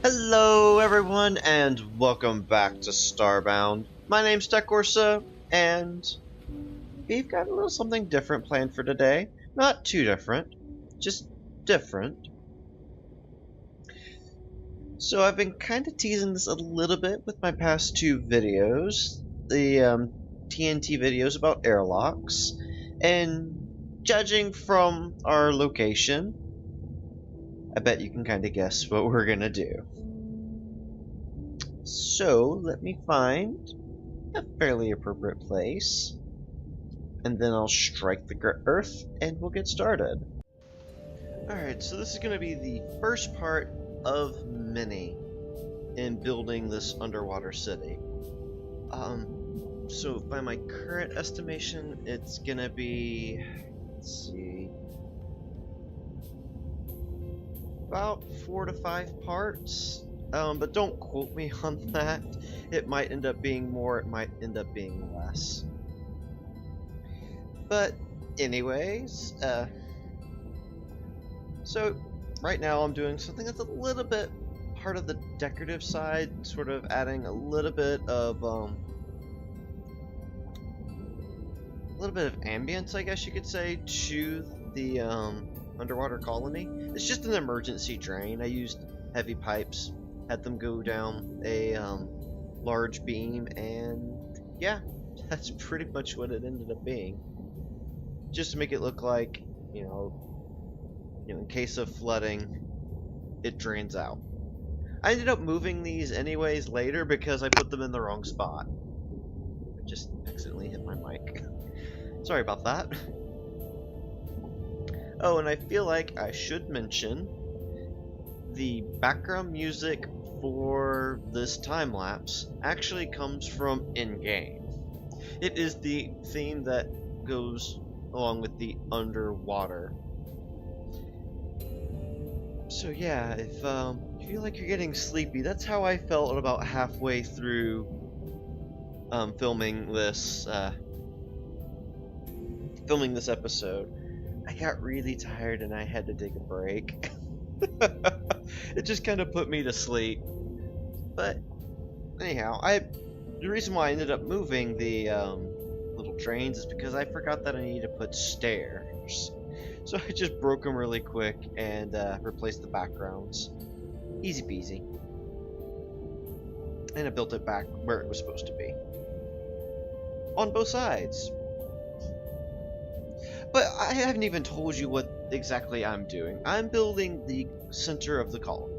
Hello everyone and welcome back to Starbound. My name's Orsa, and we've got a little something different planned for today. Not too different, just different. So I've been kind of teasing this a little bit with my past two videos, the TNT videos about airlocks, and judging from our location, I bet you can kind of guess what we're gonna do. So let me find a fairly appropriate place, and then I'll strike the earth and we'll get started. Alright, so this is going to be the first part of many in building this underwater city. So by my current estimation, it's going to be, let's see, about 4 to 5 parts. But don't quote me on that. It might end up being more, it might end up being less. But anyways, so right now I'm doing something that's a little bit part of the decorative side, sort of adding a little bit of ambience, I guess you could say, to the underwater colony. It's just an emergency drain. I used heavy pipes, had them go down a large beam, and yeah, that's pretty much what it ended up being. Just to make it look like, you know, in case of flooding, it drains out. I ended up moving these anyways later because I put them in the wrong spot. I just accidentally hit my mic. Sorry about that. Oh, and I feel like I should mention the background music for this time lapse actually comes from in-game. It is the theme that goes along with the underwater. So yeah, if you feel like you're getting sleepy, that's how I felt about halfway through filming this episode. I got really tired and I had to take a break. It just kind of put me to sleep. But anyhow, the reason why I ended up moving the little drains is because I forgot that I needed to put stairs. So I just broke them really quick and replaced the backgrounds. Easy peasy. And I built it back where it was supposed to be. On both sides. But I haven't even told you what exactly I'm doing. I'm building the center of the colony.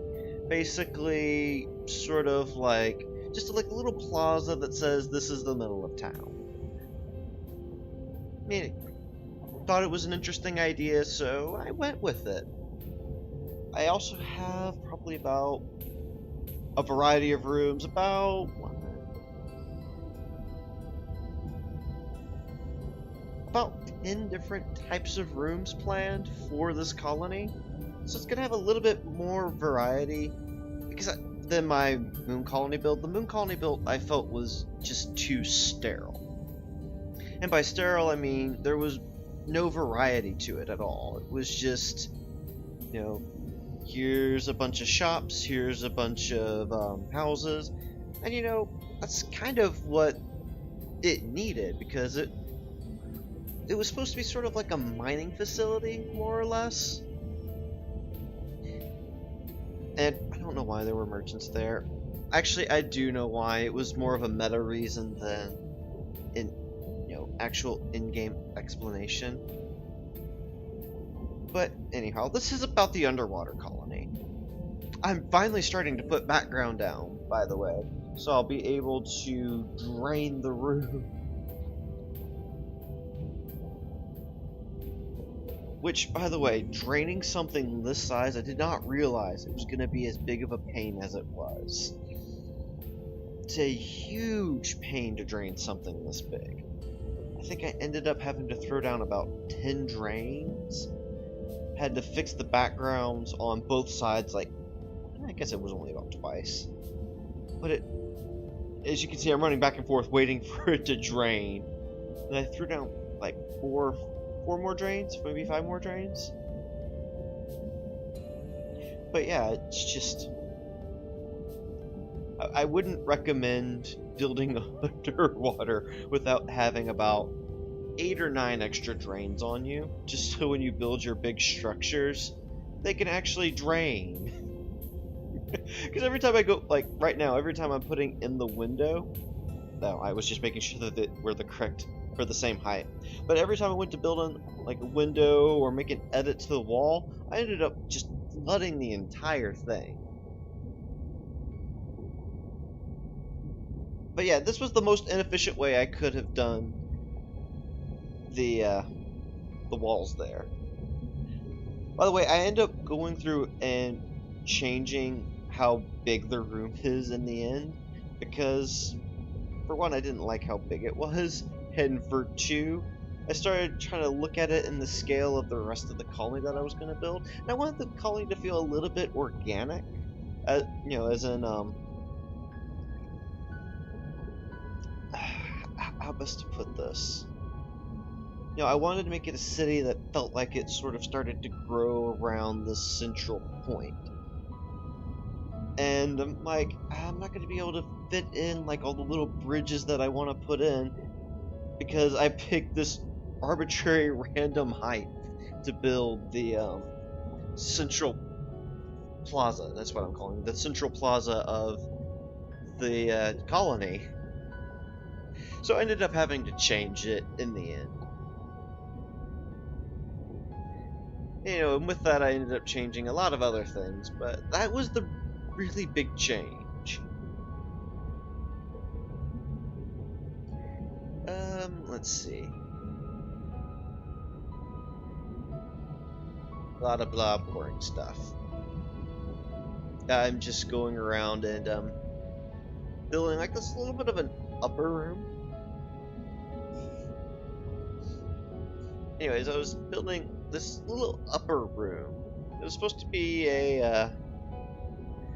Basically, sort of like, just like a little plaza that says this is the middle of town. I mean, thought it was an interesting idea, so I went with it. I also have probably about a variety of rooms, about 10 different types of rooms planned for this colony. So it's gonna have a little bit more variety than my moon colony build. The moon colony build I felt was just too sterile. And by sterile I mean there was no variety to it at all. It was just, you know, here's a bunch of shops, here's a bunch of houses, and you know, that's kind of what it needed, because it was supposed to be sort of like a mining facility, more or less. And I don't know why there were merchants there. Actually, I do know why. It was more of a meta reason than actual in-game explanation. But anyhow, this is about the underwater colony. I'm finally starting to put background down, by the way, so I'll be able to drain the room. Which, by the way, draining something this size, I did not realize it was going to be as big of a pain as it was. It's a huge pain to drain something this big. I think I ended up having to throw down about 10 drains. Had to fix the backgrounds on both sides, like, I guess it was only about twice. But as you can see, I'm running back and forth waiting for it to drain. And I threw down like four more drains, maybe 5 more drains. But yeah, it's just I wouldn't recommend building underwater without having about 8 or 9 extra drains on you, just so when you build your big structures, they can actually drain. Because every time I go, like right now, every time I'm putting in the window, no, I was just making sure that they were the same height. But every time I went to build in like a window or make an edit to the wall, I ended up just flooding the entire thing. But yeah, this was the most inefficient way I could have done the walls there. By the way, I end up going through and changing how big the room is in the end, because for one, I didn't like how big it was, and for two, I started trying to look at it in the scale of the rest of the colony that I was going to build, and I wanted the colony to feel a little bit organic, you know, as in, how best to put this? You know, I wanted to make it a city that felt like it sort of started to grow around this central point. And I'm like, I'm not going to be able to fit in like all the little bridges that I want to put in because I picked this arbitrary random height to build the central plaza. That's what I'm calling it, the central plaza of the colony. So I ended up having to change it in the end. You know, and with that I ended up changing a lot of other things, but that was the really big change. Let's see. A lot of blah boring stuff. I'm just going around and building like this little bit of an upper room. Anyways, I was building this little upper room. It was supposed to be a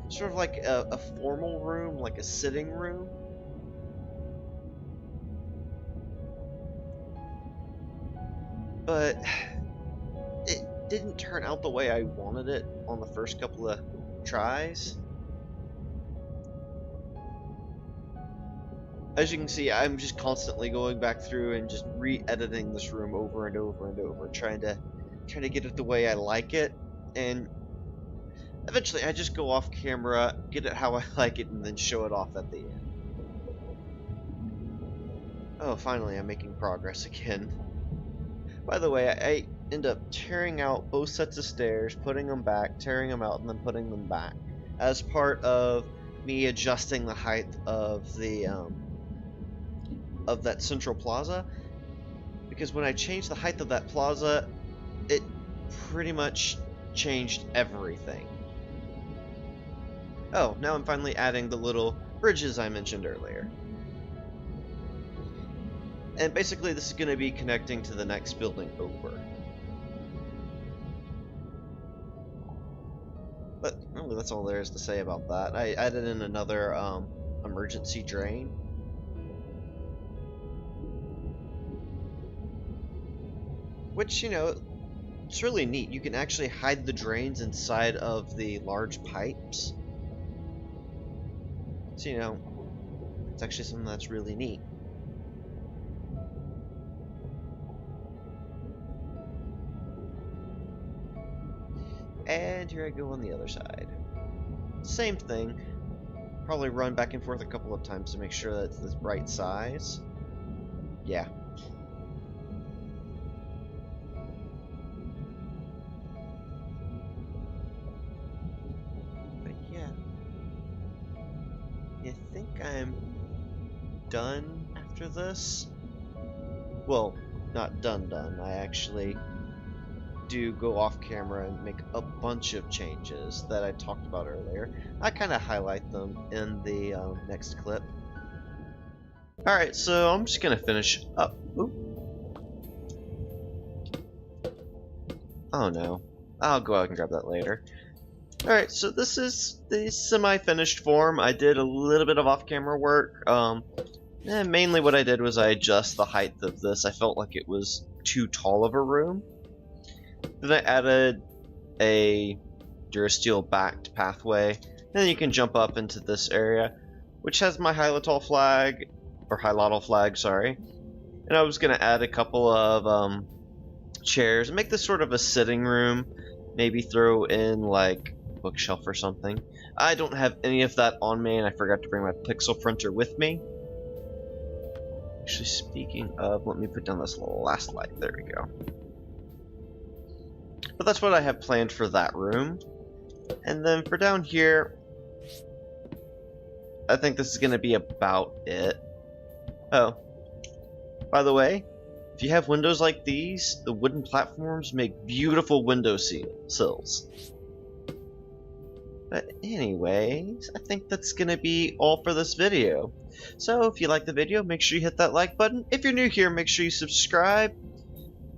sort of like a formal room, like a sitting room. But it didn't turn out the way I wanted it on the first couple of tries. As you can see, I'm just constantly going back through and just re-editing this room over and over and over, trying to get it the way I like it, and eventually I just go off camera, get it how I like it, and then show it off at the end. Oh, finally I'm making progress again. By the way, I end up tearing out both sets of stairs, putting them back, tearing them out, and then putting them back, as part of me adjusting the height of the of that central plaza, because when I changed the height of that plaza, it pretty much changed everything. Oh, now I'm finally adding the little bridges I mentioned earlier. And basically this is going to be connecting to the next building over. But really that's all there is to say about that. I added in another emergency drain. Which, you know, it's really neat. You can actually hide the drains inside of the large pipes. So, you know, it's actually something that's really neat. And here I go on the other side. Same thing. Probably run back and forth a couple of times to make sure that it's the right size. Yeah. But yeah. You think I'm done after this? Well, not done. I actually do go off camera and make a bunch of changes that I talked about earlier. I kind of highlight them in the next clip. Alright, so I'm just gonna finish up. Oop. Oh no. I'll go out and grab that later. Alright, so this is the semi-finished form. I did a little bit of off-camera work. And mainly what I did was I adjust the height of this. I felt like it was too tall of a room. Then I added a Durasteel backed pathway, and then you can jump up into this area. which has my Hylotl flag, or Hylotl flag, sorry. And I was gonna add a couple of chairs and make this sort of a sitting room. Maybe throw in like a bookshelf or something. I don't have any of that on me, and I forgot to bring my pixel printer with me. Actually, speaking of, let me put down this last light. There we go. But that's what I have planned for that room. And then for down here, I think this is going to be about it. Oh, by the way, if you have windows like these, the wooden platforms make beautiful window sills. But anyways, I think that's going to be all for this video. So if you like the video, make sure you hit that like button. If you're new here, make sure you subscribe.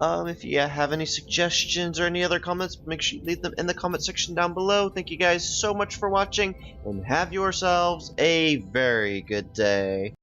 If you have any suggestions or any other comments, make sure you leave them in the comment section down below. Thank you guys so much for watching, and have yourselves a very good day.